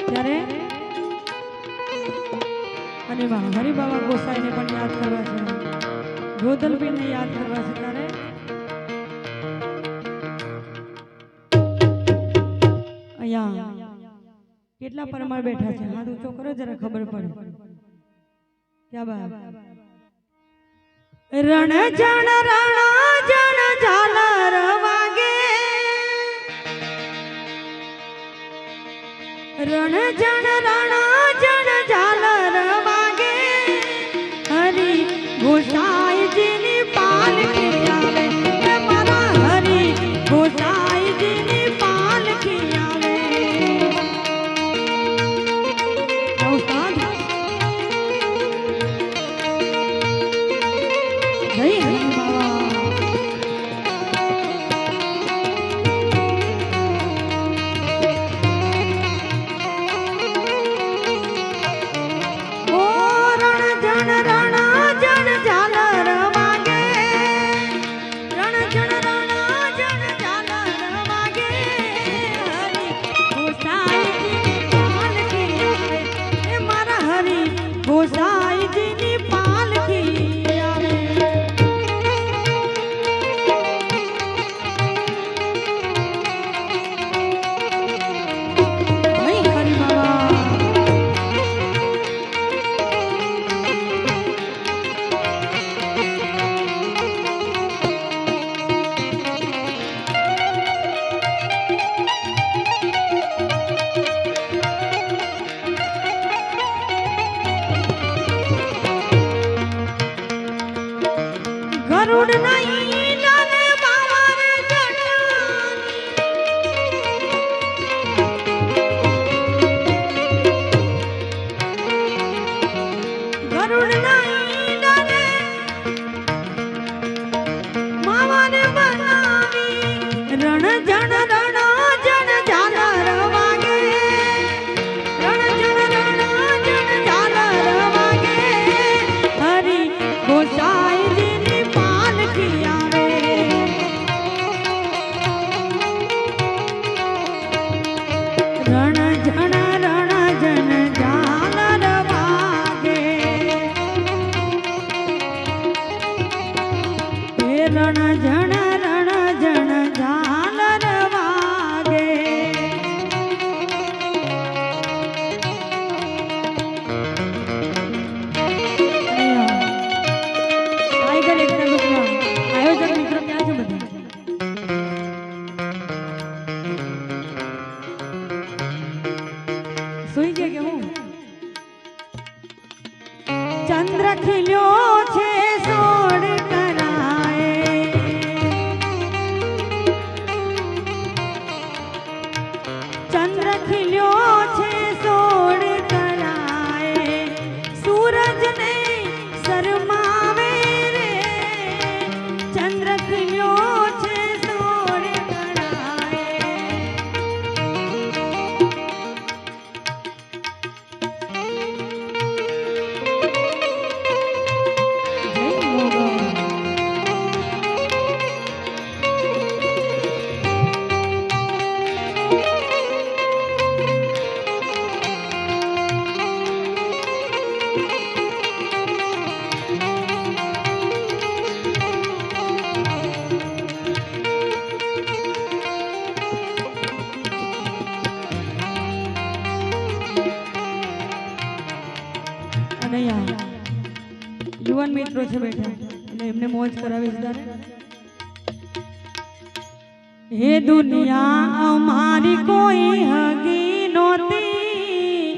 ત્યારે અને હરિબાબા ગોસાઈને પણ યાદ કરવા છે, ગોદલબેનને યાદ કરવા છે. ત્યારે અહીંયા કેટલા પરમાર બેઠા છે, હાથ ઊંચો કરો જરા ખબર પડે. ક્યાં બાત. રણ જણ રણા જણ ઝાલર વાગે, રણ જણ રણા જણ ઝાલર વાગે, હરી ગોસાઈજીની પાલકી આવે, મારા હરી ગોસાઈજીની પાલકી આવે. ઉસ્તાદ જય હરી બાબા. ગોસાઈજીની પાલકી આવે. હરી બાબા. ગરુડ નહીં નાને બાવારે ગરુડ નહીં નાને માવાને બનાવી, રણ જણ રણા જણ ઝાલર વાગે, રણ જણ રણા જણ ઝાલર વાગે, હરી ગોસાઈજીની પાલકી આવે. રણ જણ રણા જણ ઝાલર વાગે, હે રણ જણ રણ જણ ઝાલર વાગે. ટાઈગર એકતા ગ્રુપના આયોજક મિત્રો ક્યાં છે બધા? સુઈ ગયા કે હું? ચંદ્ર ખીલ્યો છે સોડ કરાએ, ચંદ્ર ખીલ્યો છે સોડ કરાએ, સૂરજ ને શરમાવે રે, ચંદ્ર ખીલ્યો છે સોડ કરાએ. જય મોગલ. અને અહીંયા યુવાન મિત્રો છે બેઠા, એટલે એમને મોજ કરાવીશ. તારે હે દુનિયા અમારી કોઈ હગી નહોતી,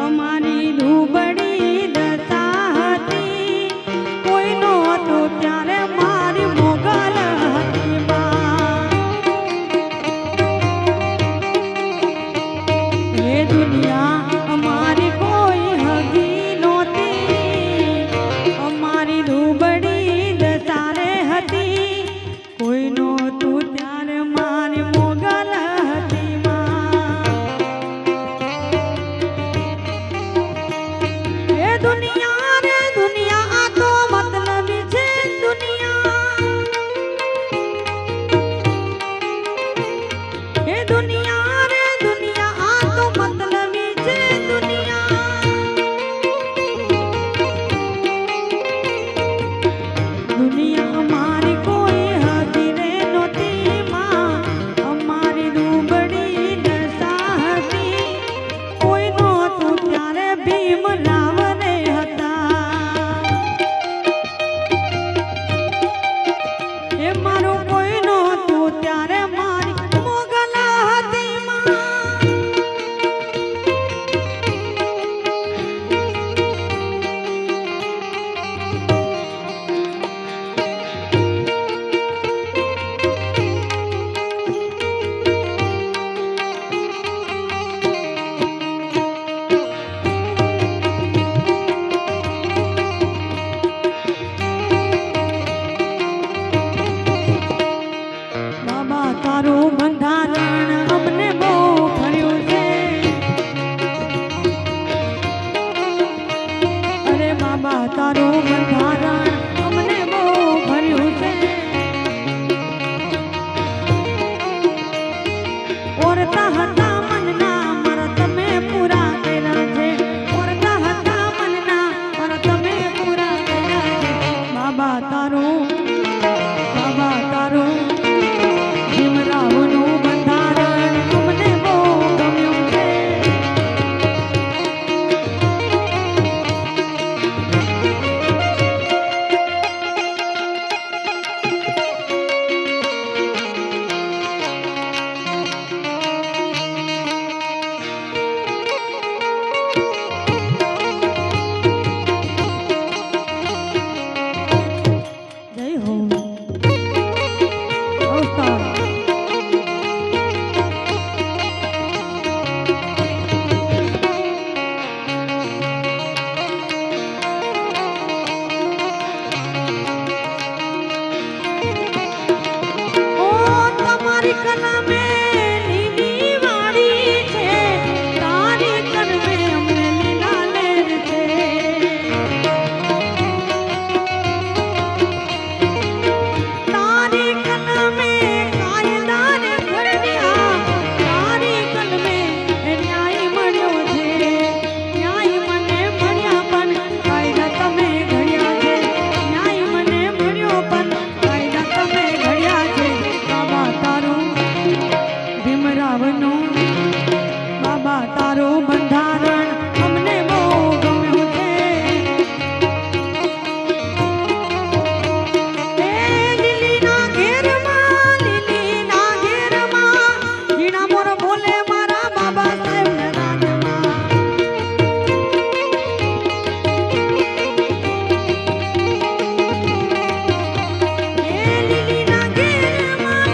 અમારી દુબળી દશા હતી, કોઈ નહોતું ત્યારે મારી મોગલ હતી માં. હે દુનિયા અમારી કોઈ હગી નહોતી, અમારી દુબળી દશા રે હતી, કોઈ નહોતું ત્યારે મારી મોગલ હતી માં. હે દુનિયા રે દુનિયા, આ તો મતલબી છે દુનિયા. હે દુનિયા રે દુનિયા, આ તો મતલબી છે બંધારણ અમને બહુ ગમ્યું છે. એ લીલીના ઘેરમાં ઝીણા મોર બોલે મારા બાબા સાહેબને રાજમાં. એ લીલીના ઘેરમાં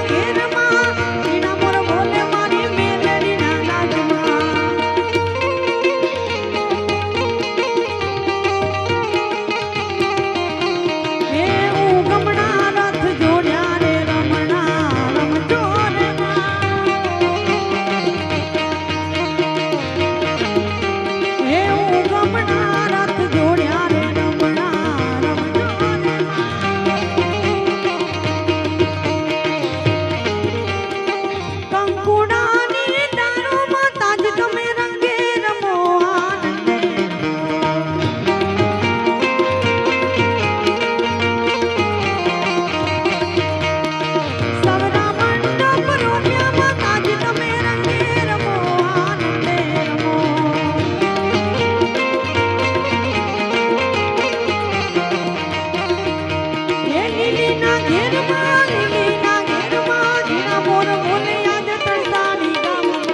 ઝીણા મોર બોલે મારી મેલડીના રાજમાં. એ ઉગમણા રથ જોડ્યા રે રમણા રમજો રે માં. એ ઉગમણા રથ જોડ્યા રે રમણા રમજો રે માં. કંકુડાની દારૂમાં તાજ તમે રંગે રમો આનંદે સવરા મંડપ રોટિયામાં તાજ તમે રંગે રમો આનંદે રમો. એ લીલીના ઘેરમાં ઝીણા મોર બોલે યાદ તળસાની ગામમાં.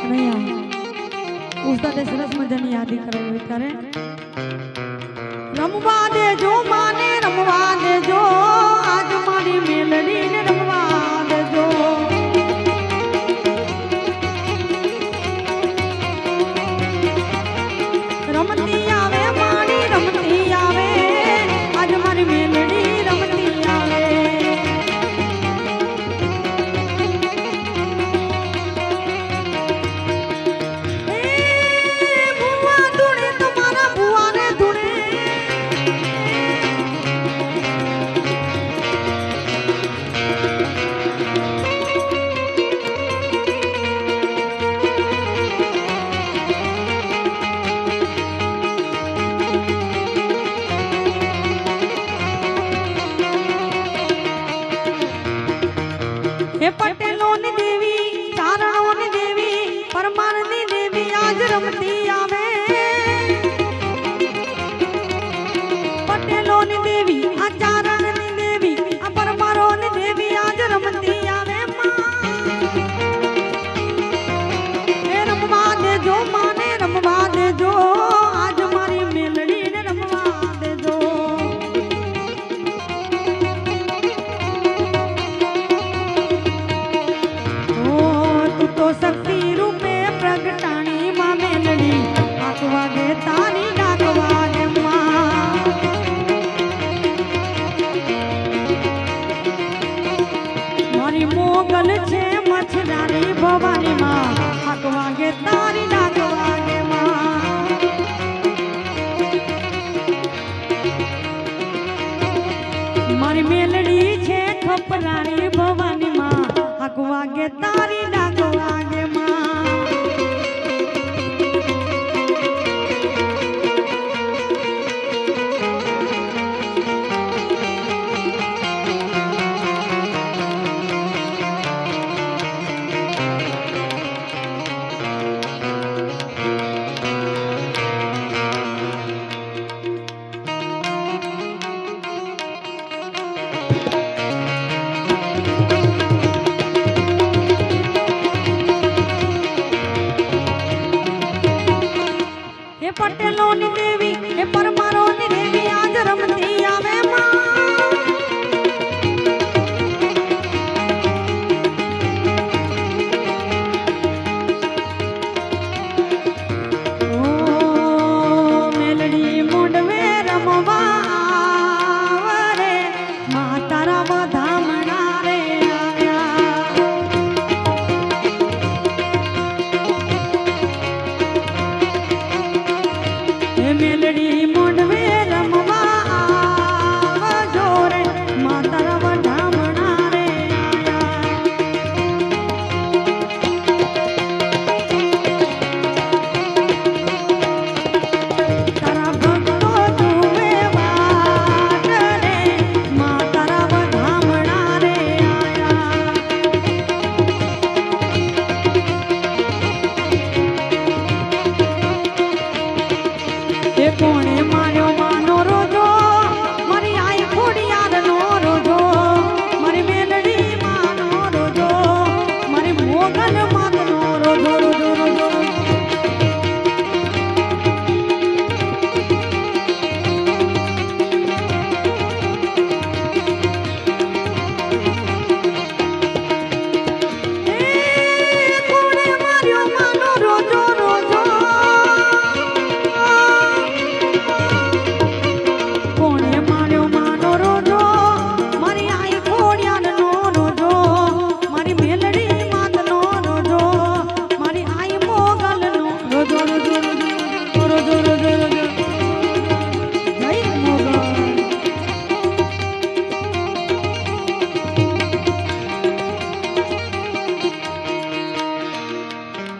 અને અહીંયા ઉસ્તાદે સરસ મજાની યાદી કરેલી ત્યારે રમવા દેજો માને રમવા દેજો આજ મારી મેલડીને રમવા દેજો. રમતી આવે મારી રમતી આવે આજ મારી મેલડી રમતી આવે. ભુવા ધૂણે તમારા ભુવાને ધૂણે. હે પટેલોની દેવી ચારણોની દેવી પરમારની દેવી આજ રમતી આવે. પટેલોની દેવી આ ચારણની દેવી આ પરમારોની દેવી આજ રમતી આવે માં. એ રમવા દેજો માને રમવા દેજો આજ મારી મેલડીને રમવા દેજો. ઓ તું તો શક્તિ રૂપે પ્રગટાણી માં મેલડી આંખ વાગે તારી ડાક વાગે માં. મારી મોગલ છે મચ્છરાની ભવાની માં આંખ વાગે તારી ડાક વાગે માં. મારી મેલડી છે ખપરાણી ભવાની માં આંખ વાગે તારી ડાક વાગે માં.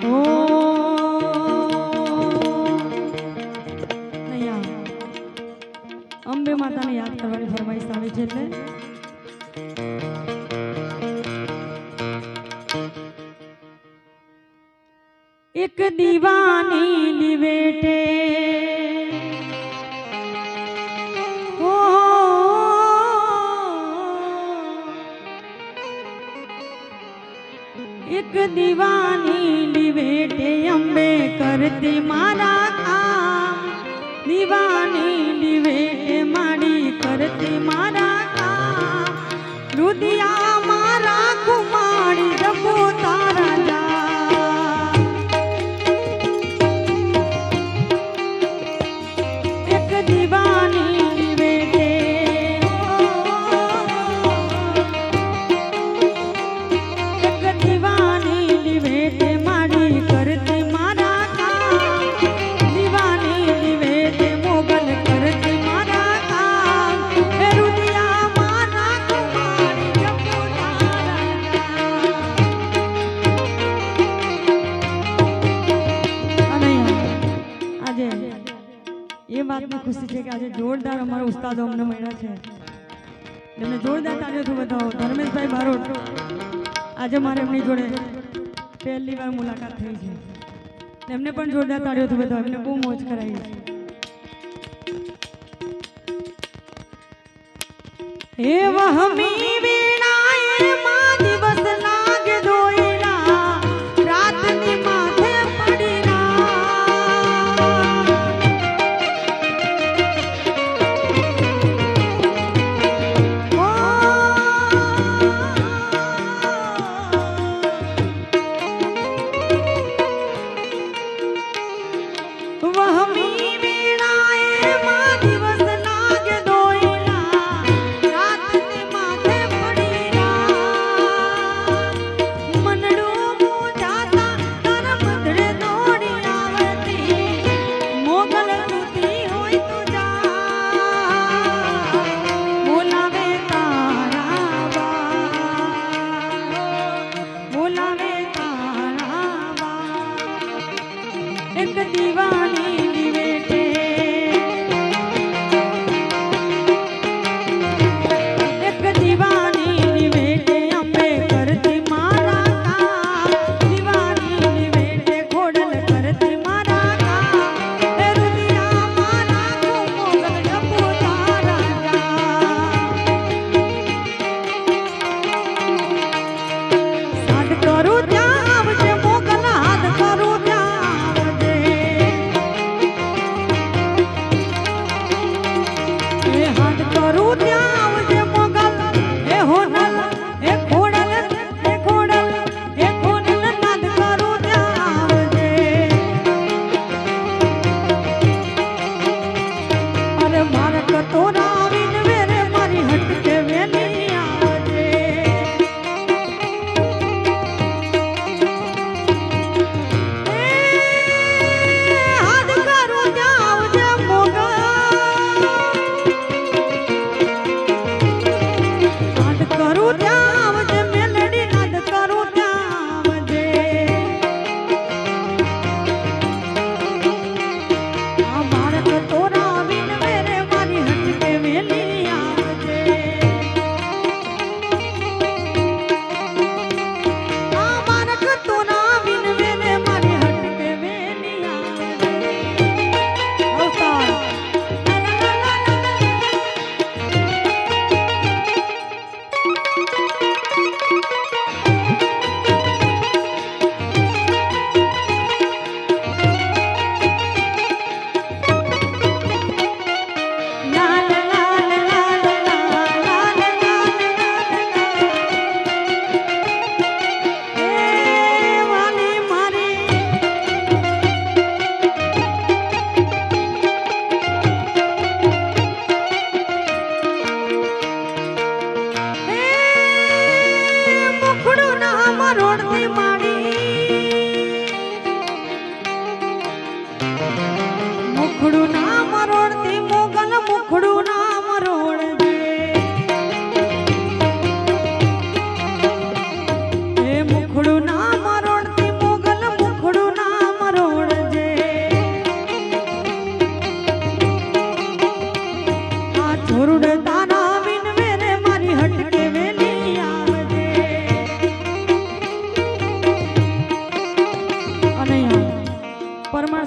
ઓ નૈયા અંબે માતાને યાદ કરવાની ફરમાઈશ આવે છે એટલે એક દીવાની લીવેટે ઓ એક દીવાની લીવેટે અંબે કરતી મારા કામ દીવાની લીવેટે માડી કરતી મારા કામ રુદિયા મારા કુમારી જપો તારા જા એક દીવાની લીવેટે એક દીવાની લીવેટે માડી કરતી મારા કામ દીવાની લીવેટે મોગલ કરતી મારા કામ હે રુદિયા મારા કુમારી જપો તારા અને આજે એ વાતની ખુશી છે કે આજે જોરદાર અમારા ઉસ્તાદો અમને મળ્યા છે એમને જોરદાર તાળીઓથી બતાવો ધર્મેશભાઈ બારોટ આજે મારે એમની જોડે પહેલી વાર મુલાકાત થઈ છે એમને પણ જોરદાર તાળીઓથી બતાવો એમને બહુ મોજ કરાવી છે હે વહમી વીણાએ માં દિવસ લાગે દોયલા રાતની માથે પડીના વહમી વીણાએ માં દિવસ લાગે દોયલા રાતની માથે પડીના મનડું મૂંઝાતા તારા મધડે દોડી આવતી મોગલ તૂટી હોય તો જા બોલાવે તારા બા બોલાવે તારા બા એક દીવાની લીવેટે એક દીવાની લીવેટે અંબે કરતી મારા કામ દીવાની લીવેટે ખોડલ કરતી મારા કામ હે રુદિયા મારા કુમોગલ જપો તારા સાદ કરું ત્યાં આવજે મોગલ હાથ કરું ત્યાં આવજે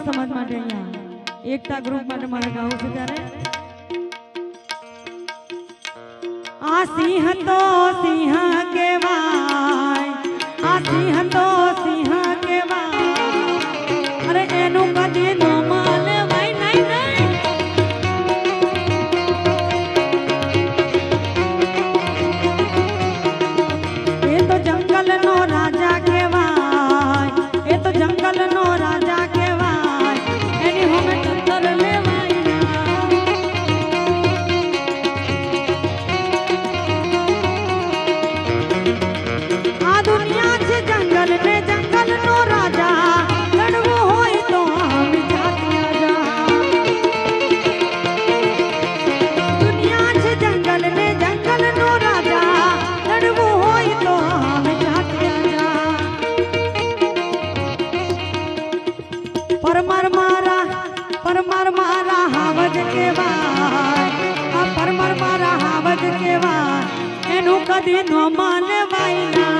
સમાજ માટે અહીંયા એકતા ગ્રુપ માટે મારે ગાવું છે ત્યારે આ સિંહ તો સિંહ કહેવાય, આ સિંહ તો સિંહ કહેવાય, અરે એનું કદી નો માલે ભાઈ નહીં નહીં. એ તો જંગલનો રાજા કહેવાય, એ તો જંગલનો રાજા કહેવાય, એની હોમે ચંદર લેવાય ના. આ દુનિયા છે જંગલ ને જંગલનો રાજા, લડવું હોય તો આમ જાત્યા જા. દુનિયા છે જંગલ ને જંગલનો રાજા, લડવું હોય તો આમ જાત્યા જા. પરમાર મારા હાવજ કહેવાય, આ પરમાર મારા હાવજ કહેવાય, એનું કદી નો માને વાય ના.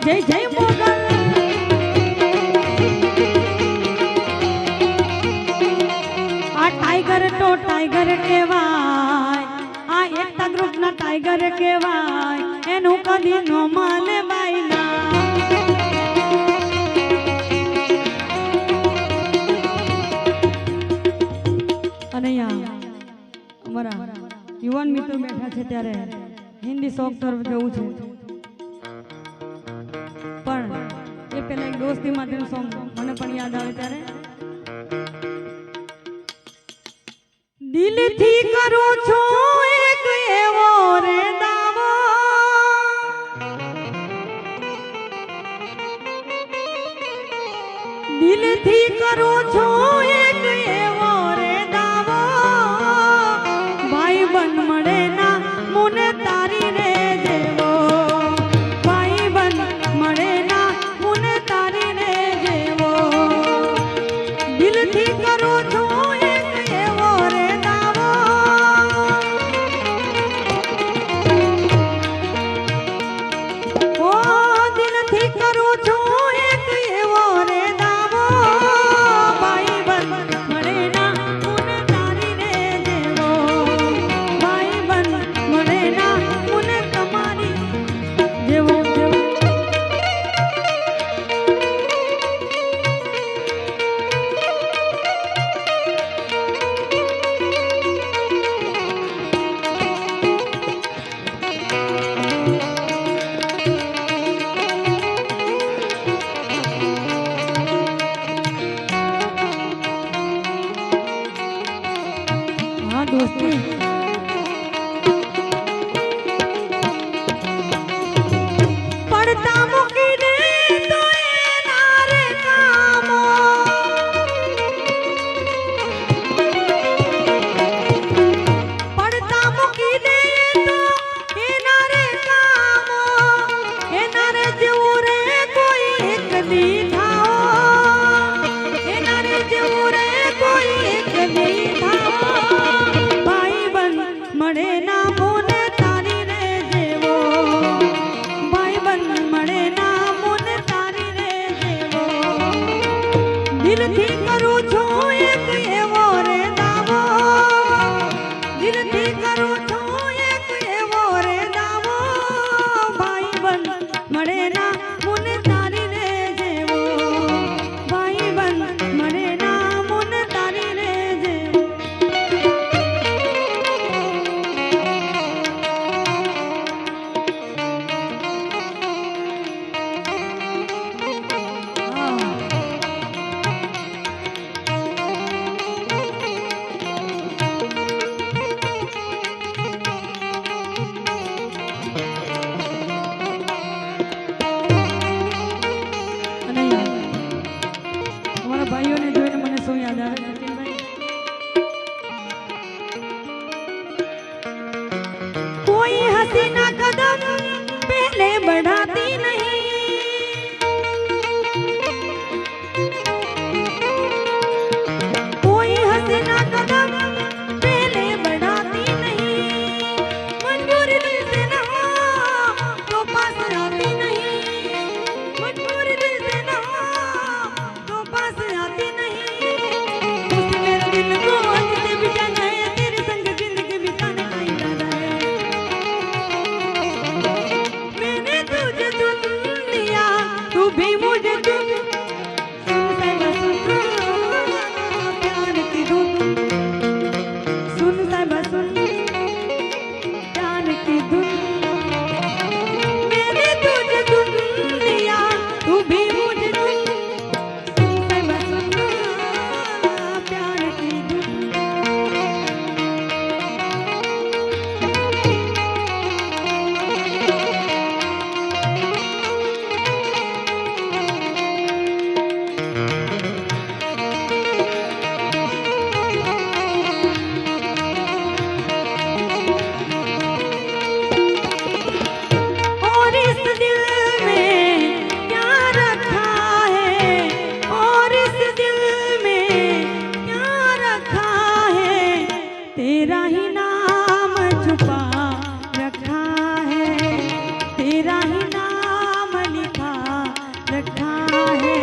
જય જય મોગલ. આ ટાઈગર તો ટાઈગર કહેવાય, આ એકતા ગ્રુપ ના ટાઈગર કહેવાય, એનું કદી નો માલે બાઈ ના. અને અમારા યુવાન મિત્રો બેઠા છે ત્યારે હિન્દી શોખ તરફ જવું છે, પણ એ પેલા એક દોસ્તી માટેનું સોંગ મને પણ યાદ આવે ત્યારે દિલથી કરું છું એક એવો રે દાવો, દિલથી કરું છું એક એવો રે દાવો, ભાઈ બન મળે ના મુને તારી રે જેવો, ભાઈ બન મળે ના મુને તારી રે જેવો. દિલથી કરું છું એક એવો રે દાવો, ઓ દિલથી કરું છું એક એવો રે દાવો, ભાઈ બન મળે ના મુને તારી રે જેવો, ભાઈ બન મળે ના મુને તમારી જેવો જેવો. हाँ दोस्ती પડતા મૂકી દે તો એના રે કામો, પડતા મૂકી દે તો એના રે કામો, એના રે જેવું રે કોઈ એક દી થાઓ, એના રે જેવું રે કોઈ એક દી થાઓ, ભાઈ બન મળે ના મુને તારી રે જેવો, ભાઈ બન મળે ના મુને તારી રે જેવો. દિલથી કરું છું એક એવો રે દાવો, દિલથી કરું છું એક એવો રે દાવો, ભાઈ બન મળે ના મુને તારી રે જેવો, ભાઈ બન મળે ના મુને તારી રે જેવો. શું યાદ આવે સચિનભાઈ? કોઈ હસીના કદમ पहले बढ़ाती नहीं, कोई हसीना कदम पहले बढ़ाती नहीं, मजबूरी दिल से ना हो तो पास आती नहीं, मजबूरी दिल से ना हो तो पास आती नहीं, उस मेरे दिल को तुझे बिठाना है, तेरे संग जिंदगी बिताने का इरादा है, मैंने तुझे चुन लिया तू भी मुझे चुन, सुन साहिबा सुन प्यार की धुन, मैंने तुझे चुन लिया तू भी मुझे चुन, सुन साहिबा सुन प्यार की धुन। और इस दिल में क्या रखा है, और इस दिल में क्या रखा है, तेरा ही नाम छुपा रखा है, तेरा ही नाम लिखा रखा है,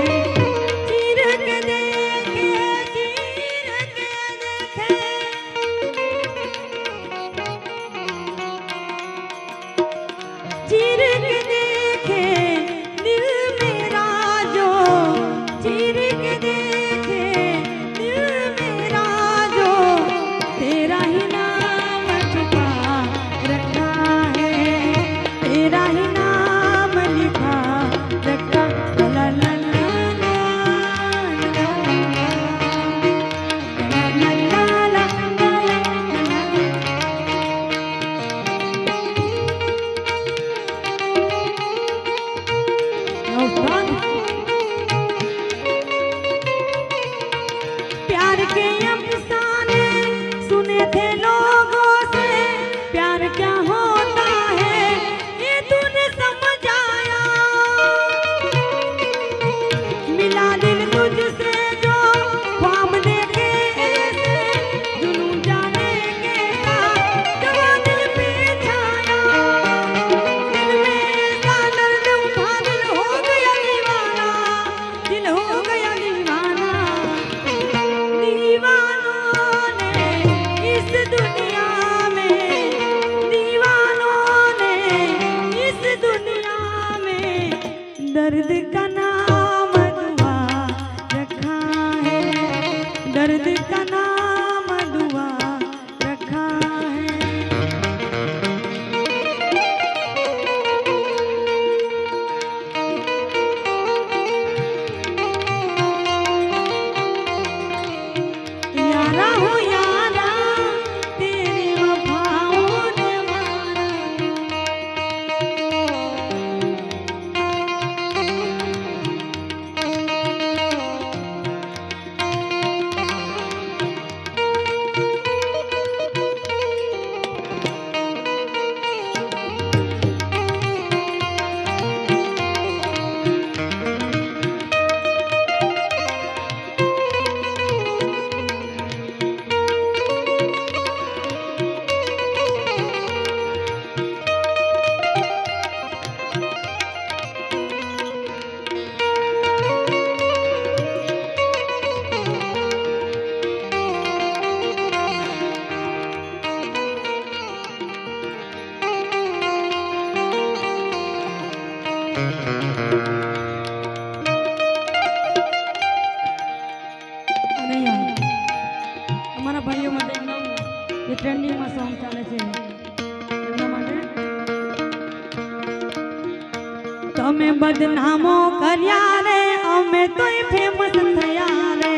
चीर के देखे, चीर के देखे, चीर के देखे दिल मेरा जो, चीर के देखे दिल मेरा जो, तेरा ही नाम छुपा रखा है, तेरा ही नाम लिखा रखा, ला ला ला ला ला ला ला ला। प्यार के अफसाने सुने थे लोगों से, प्यार क्या होता है ये तूने समझाया, मिला दिल तुझसे जो ख्वाब देखे ऐसे, जुनून जाने के जवा दिल पे छाया, दिल में ऐसा दर्द उठा, दिल हो गया दीवाना, दिल हो गया दीवाना, दीवानों ने इस दुनिया में, दीवानों ने इस दुनिया में दर्द का नाम दुआ रखा है, दर्द का नाम दुआ रखा है। यारा हो यारा तेरी वफाओं ने मारा, અને યાર અમારા ભાઈઓ માટે એક નવું જે ટ્રેન્ડિંગમાં સોંગ ચાલે છે એમના માટે, તમે બદનામો કર્યા રે અમે તોય ફેમસ થયા રે,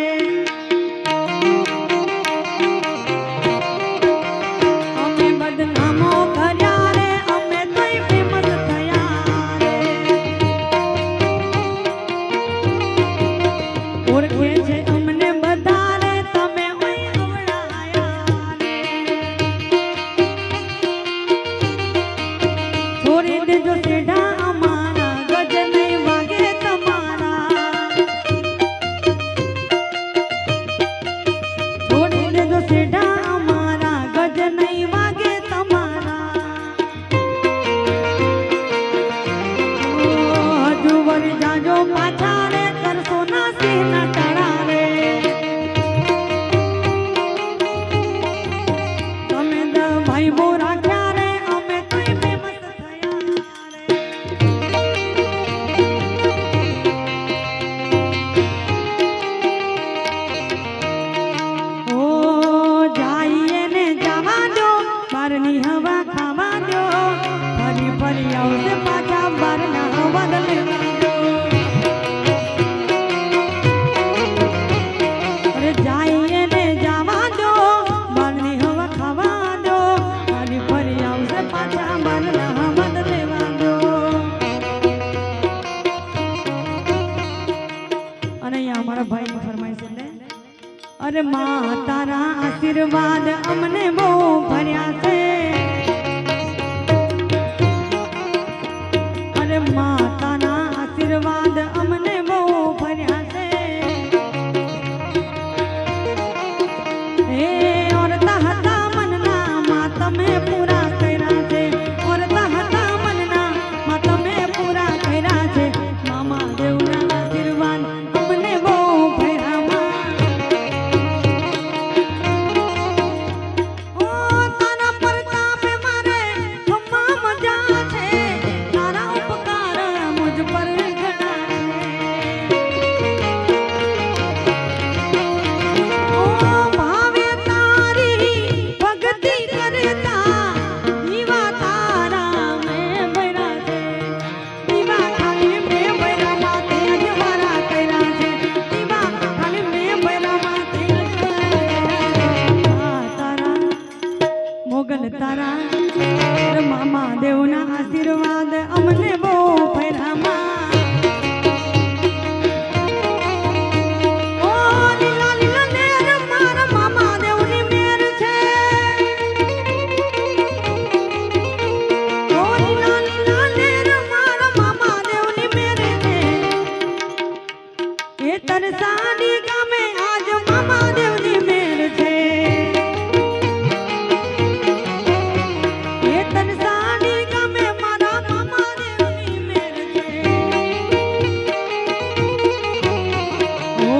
અમે બદનામો કર્યા રે અમે તોય ફેમસ થયા રે, ઓળખે છે અમને બધા મારા ભાઈની ફરમાઈશ એટલે અરે માં તારા આશીર્વાદ અમને બહુ ભર્યા છે અરે માં તારા આશીર્વાદ અમને બહુ ભર્યા છે હે ઓરતા હતા મનના માં તમે પૂરા કર્યા છે ઓરતા હતા મનના માં તમે પૂરા કર્યા છે મામા દેવના આશીર્વાદ અમને બહુ ભર્યા માં ઓ તારા પ્રતાપે મારે ખમ્મા મજા છે તારા ઉપકાર મુજ પર ઘણા ઓ ભાવે તારી ભક્તિ કરતા દીવા તારા મેં ભર્યા છે દીવા ખાલી મેં ભર્યા માતે અજવારા કર્યા છે દીવા ખાલી મેં ભર્યા માતે તારા મોગલ તારા અરે મામા દેવના આશીર્વાદ અમને બહુ ભર્યા માં ઓ લીલા લીલા લેર મારા મામા દેવની મેર છે ઓ લીલા લીલા લેર મારા મામા દેવની મેર છે એ તરસાડી ગામે આજ મામા દેવની મેર છે એ તરસાડી ગામે મારા મામા દેવની મેર છે ઓ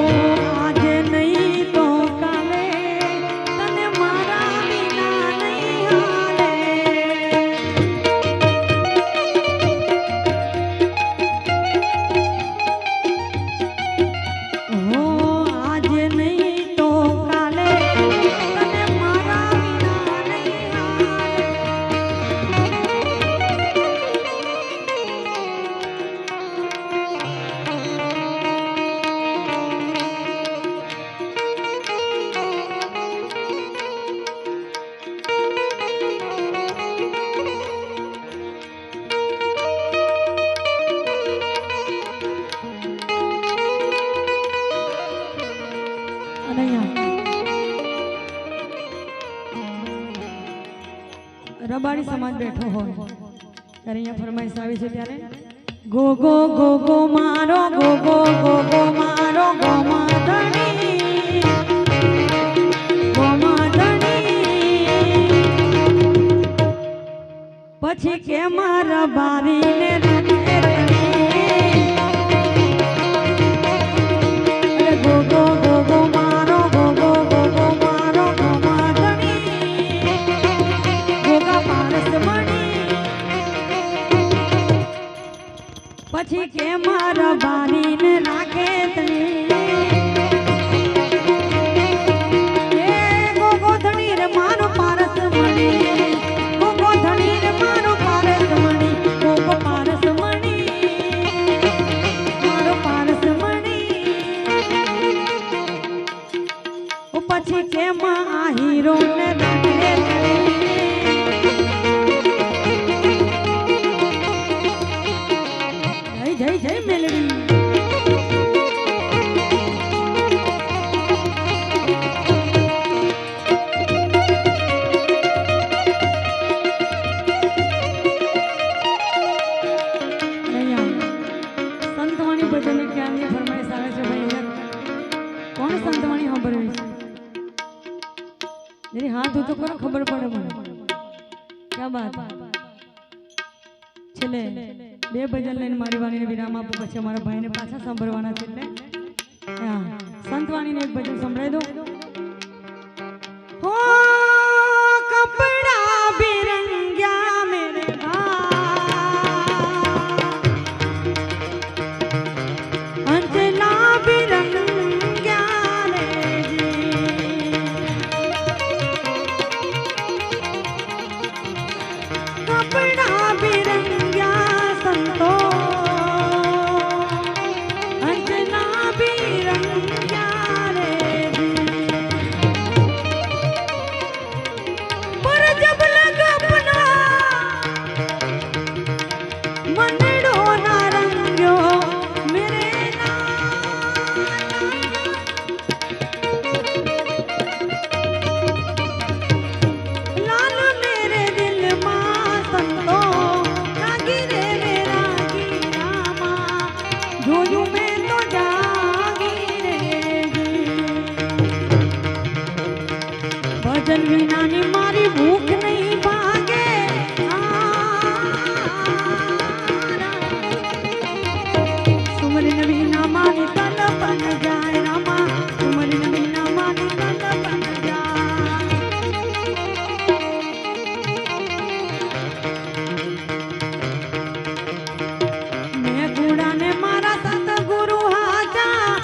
આજે નહીં તો કાલે તને મારા વિના નહીં હાલે ઓ આજે નહીં તો કાલે તને મારા વિના નહીં હાલે અને અહીંયા રબારી સમાજ બેઠો હોય ત્યારે અહીંયા ફરમાઈશ આવી છે ત્યારે ગો ગો ગો ગો મારો ગો ગો ગો ગો મારો ગો માધણી પછી કે મારા બારીને રાખે તણી અરે ગો ગો ગો ગો મારો ગો ગો ગો ગો મારો ગો માધણી ગોગા પારસ મણી પછી કે મારા બારીને રાખે તણી એ ગોગો ધણી રે મારો પારસ મણી ગોગો ધણી રે મારો પારસ મણી ગોગો પારસ મણી મારો પારસ મણી ઓ પછી કે માં આ હીરો ને રાખે તણી જય જય જય મેલડી સંતવાણી ભજન ક્યાંની ફરમાઈશ આવે છે ભાઈ અહીંયા કોણ સંતવાણી સાંભળવી છે જેની હાથ ઊંચો કરો ખબર પડે મને ક્યાં બાત છેલ્લે બે ભજન લઈને મારી વાણીને વિરામ આપું પછી અમારા ભાઈને પાછા સાંભળવાના છે એટલે હા સંતવાણીને એક ભજન સંભળાઈ દો હો કપડા બિરંગ્યા મેરે અંજલા બિરંગ્યા રે જી કપડા બિરંગ્યા સંતો અંજલા બિરંગ્યા રે જી સુમરન વિનાની મારી ભૂખ નહીં ભાગે સુમરન વિના મારી તન બન જાય રામા સુમરન વિના મારી તન બન જાય મેં ગુડાને મારા સતગુરુ હાજા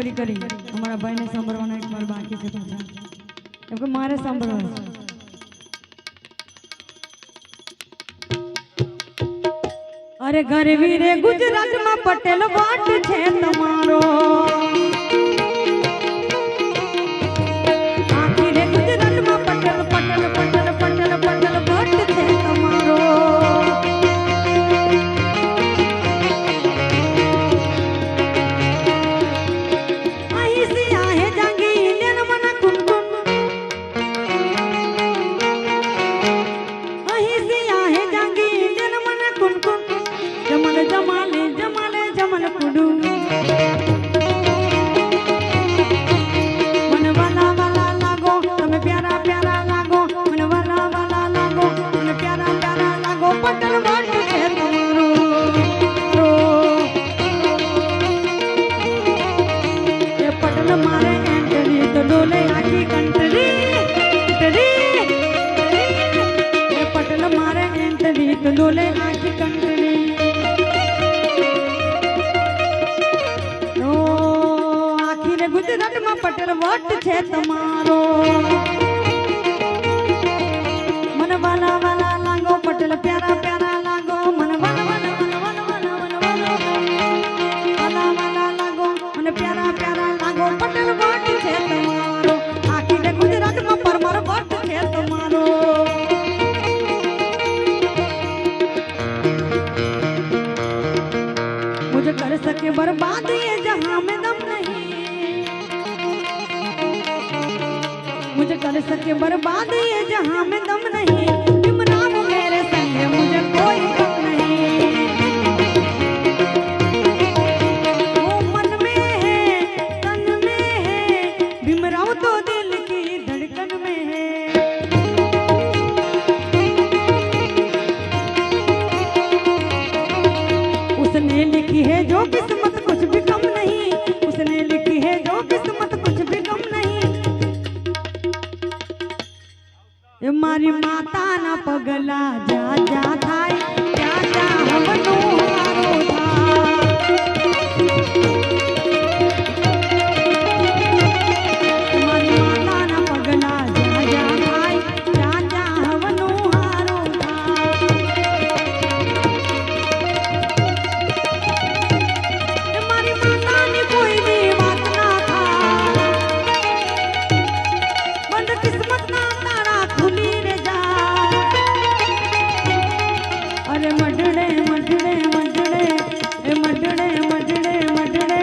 પૂરી કરી અમારા ભાઈને સાંભળવાના એક વાર બાકી છે પાછા કેમ કે મારે સાંભળવા છે અરે ગરવી રે ગુજરાતમાં પટેલ વાટ છે તમારો આખી રે ગુજરાતમાં પટેલ પટેલ પટેલ પટેલ પટેલ વાટ છે તમારો અહીં સિયા હે જાંગી ઇન્ડિયન મના કુનકુન અહીં સિયા હે જાંગી ઇન્ડિયન મના કુનકુન જમલ જમાલે જમાલે જમલ કુડુ મન વાલા વાલા લાગો તમે પ્યારા પ્યારા લાગો મન વાલા વાલા લાગો મને પ્યારા પ્યારા લાગો પટેલ વાટ છે તમારો એ પટેલ મારે એન્ટરી તો ડોલે આખી કંટરી એ પટેલ મારે એન્ટરી તો ડોલે આખી કંટરી ગુજરાતમાં પટેલ વટ છે તમારો મન વાલા વાલા લાગો પટેલ પ્યારા પ્યારા લાગો મન વાલા વાલા વાલા વાલા વાલા વાલા વાલા લાગો મને પ્યારા પ્યારા લાગો પટેલ વટ છે તમારો આખી ને ગુજરાતમાં પરમાર વટ છે તમારો मुझे कर सके बर्बाद ये जहां में दम नहीं मुझे कर सके बर्बाद ये जहां में दम नहीं भीमराव मेरे संग मुझे कोई गम नहीं वो मन में है तन में है भीमराव तो दिल की धड़कन में है उसने लिखी है जो किस्मत कुछ भी कम नहीं उसने लिखी है जो किस्मत कुछ भी कम नहीं ये मारी माता ना पगला जा जा थाय जा जा हमनो हारो था मारी माता ना पगला जा जा थाय जा जा हमनो हारो था मारी माता ने कोई भी बात ना था बंद किस्मत ना तारा खुली रे जा अरे मडड़े मडड़े मडड़े ए मडड़े मडड़े मडड़े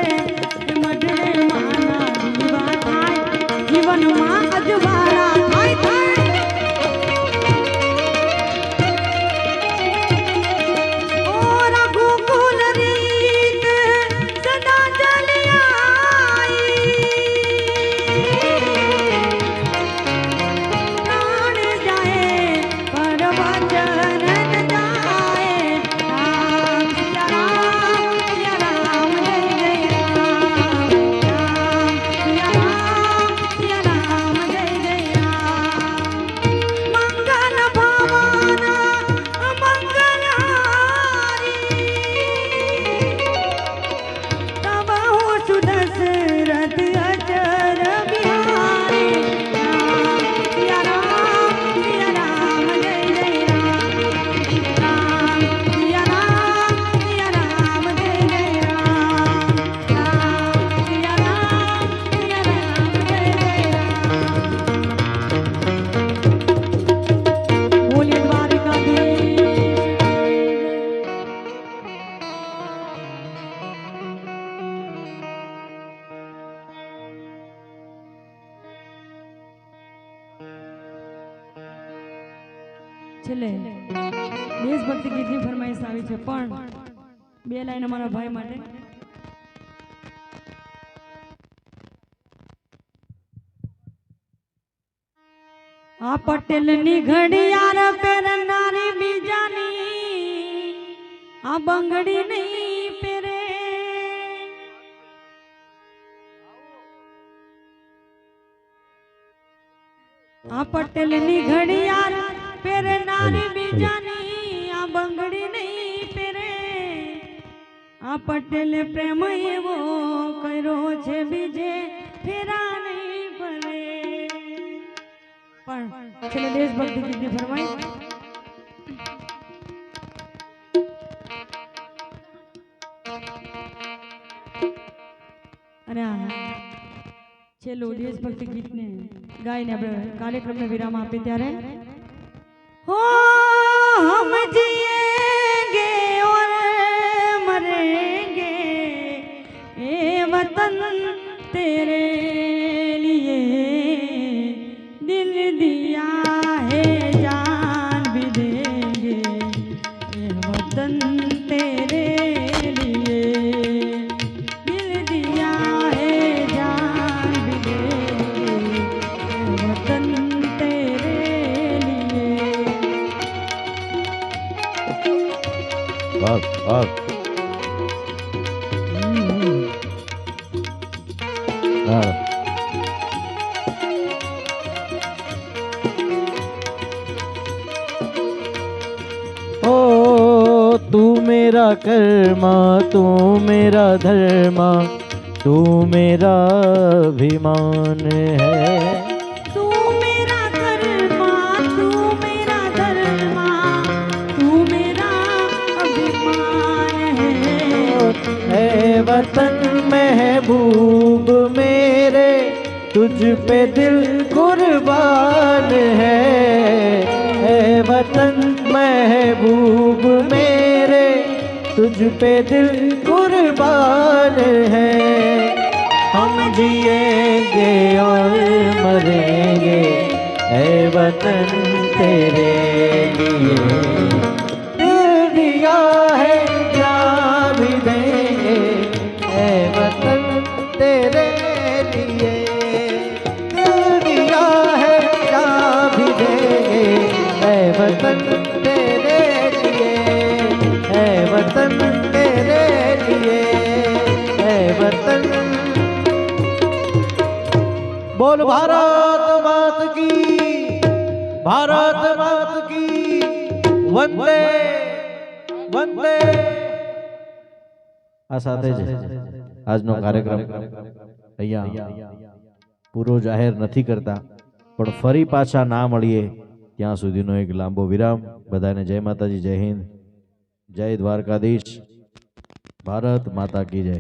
ए मडड़े माना जीवा थाय जीवन मां अजवारा थाय थाय ओ रघुकुल रीत सदा चली आई प्राण जाए पर वचन न जाए राम सिया राम जय जय राम राम सिया राम जय जय राम मंगल भवन मंगल हारी तब हो सुदशरथ अचर बिहारी राम सिया राम जय जय राम राम सिया राम जय जय राम राम सिया राम जय जय राम बोलिए છેલ્લે દેશભક્તિ ગીતની ફરમાઈશ આવી છે પણ બે લાઈન અમારા ભાઈ માટે આ પટેલની ઘડિયાળ પહેરનારી બીજાની આ બંગડી નહીં પહેરે આ પટેલની ઘડિયાળ પહેરનારી બીજાની આ બંગડી નહીં પહેરે આ આ પટેલે પ્રેમ એવો કર્યો છે બીજે ફેરા નહીં પડે. પણ છેલ્લે દેશભક્તિ ગીતની ફરમાઈશ. અને છેલ્લું દેશભક્તિ ગીતને ગાઈને આપણે કાર્યક્રમને વિરામ આપીએ ત્યારે हो हम जिएंगे और मरेंगे ए वतन तेरे लिए दिल दिया है जान भी देंगे ए वतन तेरे लिए दिल दिया है जान भी देंगे ए वतन तेरे वाह वाह ओ तू मेरा कर्मा तू मेरा धर्मा तू मेरा अभिमान है तू मेरा कर्मा तू मेरा धर्मा तू मेरा अभिमान है वतन महबूब मेरे तुझ पे दिल कुर्बान है वतन महबूब मेरे तुझ पे दिल कुर्बान है हम जिएंगे और मरेंगे ऐ वतन तेरे लिए दिल दिया है जान भी देंगे ऐ वतन तेरे लिए दिल दिया है जान भी देंगे ऐ वतन तेरे लिए ऐ वतन तेरे लिए ऐ वतन बोल भारत मात की भारत मात की वंदे वंदे આ સાથે જ આજનો કાર્યક્રમ અહીંયા પૂરો જાહેર નથી કરતા પણ ફરી પાછા ના મળીએ ત્યાં સુધીનો એક લાંબો વિરામ. બધાને જય માતાજી, જય હિન્દ, જય દ્વારકાધીશ, ભારત માતા કી જય.